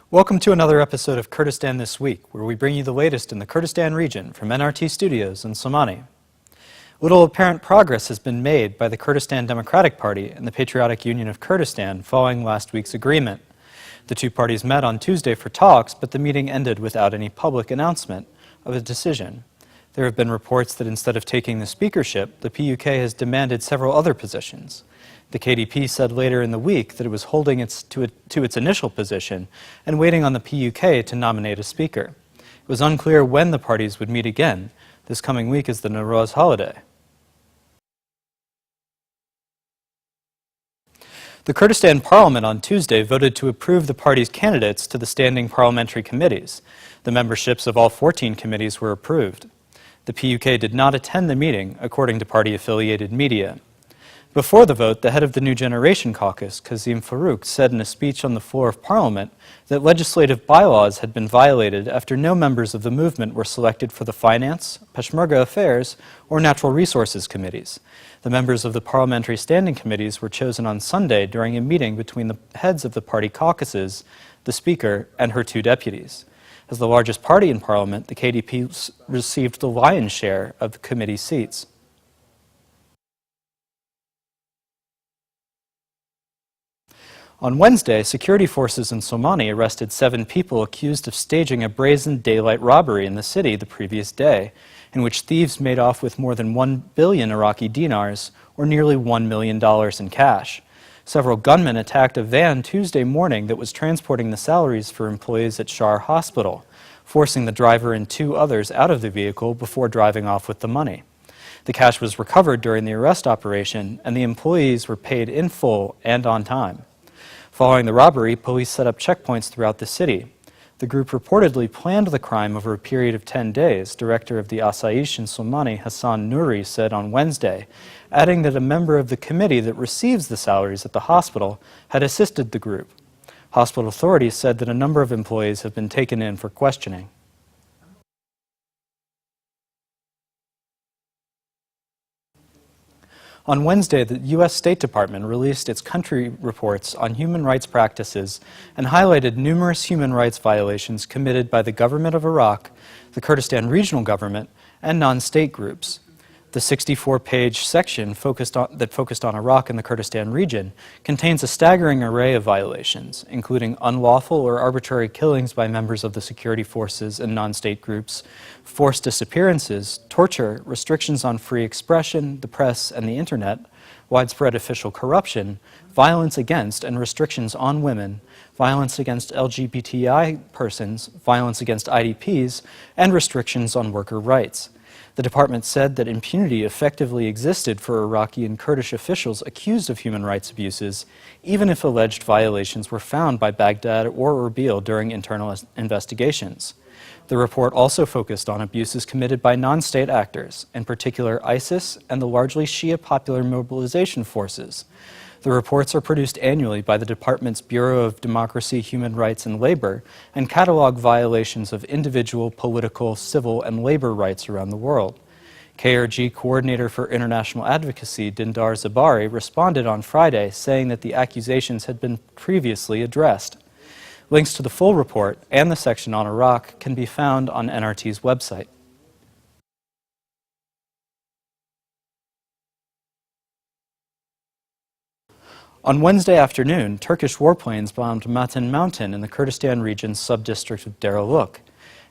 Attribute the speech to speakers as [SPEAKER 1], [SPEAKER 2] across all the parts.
[SPEAKER 1] Welcome to another episode of Kurdistan This Week, where we bring you the latest in the Kurdistan region from NRT Studios in Somani. Little apparent progress has been made by the Kurdistan Democratic Party and the Patriotic Union of Kurdistan following last week's agreement. The two parties met on Tuesday for talks, but the meeting ended without any public announcement of a decision. There have been reports that instead of taking the speakership, the PUK has demanded several other positions. The KDP said later in the week that it was holding to its initial position and waiting on the PUK to nominate a speaker. It was unclear when the parties would meet again. This coming week is the Nowruz holiday. The Kurdistan Parliament on Tuesday voted to approve the party's candidates to the standing parliamentary committees. The memberships of all 14 committees were approved. The PUK did not attend the meeting, according to party-affiliated media. Before the vote, the head of the New Generation Caucus, Kazim Farouk, said in a speech on the floor of Parliament that legislative bylaws had been violated after no members of the movement were selected for the Finance, Peshmerga Affairs, or Natural Resources committees. The members of the parliamentary standing committees were chosen on Sunday during a meeting between the heads of the party caucuses, the Speaker, and her two deputies. As the largest party in Parliament, the KDP received the lion's share of the committee seats. On Wednesday, security forces in Somani arrested 7 people accused of staging a brazen daylight robbery in the city the previous day, in which thieves made off with more than 1 billion Iraqi dinars, or nearly $1 million in cash. Several gunmen attacked a van Tuesday morning that was transporting the salaries for employees at Shar Hospital, forcing the driver and 2 others out of the vehicle before driving off with the money. The cash was recovered during the arrest operation, and the employees were paid in full and on time. Following the robbery, police set up checkpoints throughout the city. The group reportedly planned the crime over a period of 10 days, Director of the Asaish in Somani, Hassan Nouri, said on Wednesday, adding that a member of the committee that receives the salaries at the hospital had assisted the group. Hospital authorities said that a number of employees have been taken in for questioning. On Wednesday, the U.S. State Department released its country reports on human rights practices and highlighted numerous human rights violations committed by the government of Iraq, the Kurdistan Regional Government, and non-state groups. The 64-page section that focused on Iraq and the Kurdistan region contains a staggering array of violations, including unlawful or arbitrary killings by members of the security forces and non-state groups, forced disappearances, torture, restrictions on free expression, the press, and the internet, widespread official corruption, violence against and restrictions on women, violence against LGBTI persons, violence against IDPs, and restrictions on worker rights. The department said that impunity effectively existed for Iraqi and Kurdish officials accused of human rights abuses, even if alleged violations were found by Baghdad or Erbil during internal investigations. The report also focused on abuses committed by non-state actors, in particular ISIS and the largely Shia Popular Mobilization Forces. The reports are produced annually by the department's Bureau of Democracy, Human Rights, and Labor and catalog violations of individual, political, civil, and labor rights around the world. KRG Coordinator for International Advocacy, Dindar Zabari, responded on Friday, saying that the accusations had been previously addressed. Links to the full report and the section on Iraq can be found on NRT's website. On Wednesday afternoon, Turkish warplanes bombed Matan Mountain in the Kurdistan region's sub-district of Daraluk.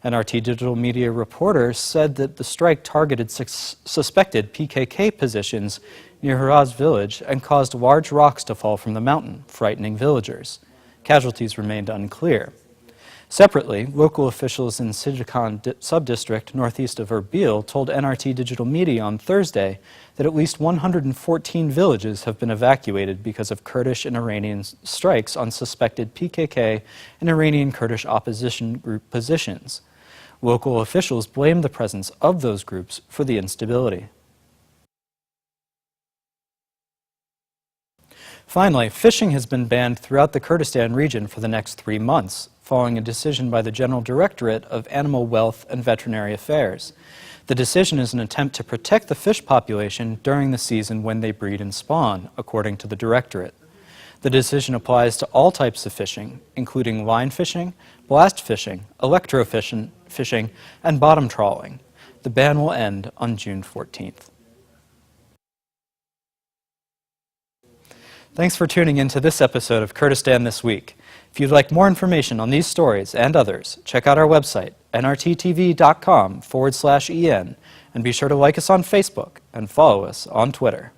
[SPEAKER 1] NRT Digital Media reporters said that the strike targeted suspected PKK positions near Hiraz village and caused large rocks to fall from the mountain, frightening villagers. Casualties remained unclear. Separately, local officials in Sijakan sub-district northeast of Erbil told NRT Digital Media on Thursday that at least 114 villages have been evacuated because of Kurdish and Iranian strikes on suspected PKK and Iranian Kurdish opposition group positions. Local officials blamed the presence of those groups for the instability. Finally, fishing has been banned throughout the Kurdistan region for the next 3 months, following a decision by the General Directorate of Animal Wealth and Veterinary Affairs. The decision is an attempt to protect the fish population during the season when they breed and spawn, according to the Directorate. The decision applies to all types of fishing, including line fishing, blast fishing, electrofishing, and bottom trawling. The ban will end on June 14th. Thanks for tuning in to this episode of Kurdistan This Week. If you'd like more information on these stories and others, check out our website, nrttv.com/en, and be sure to like us on Facebook and follow us on Twitter.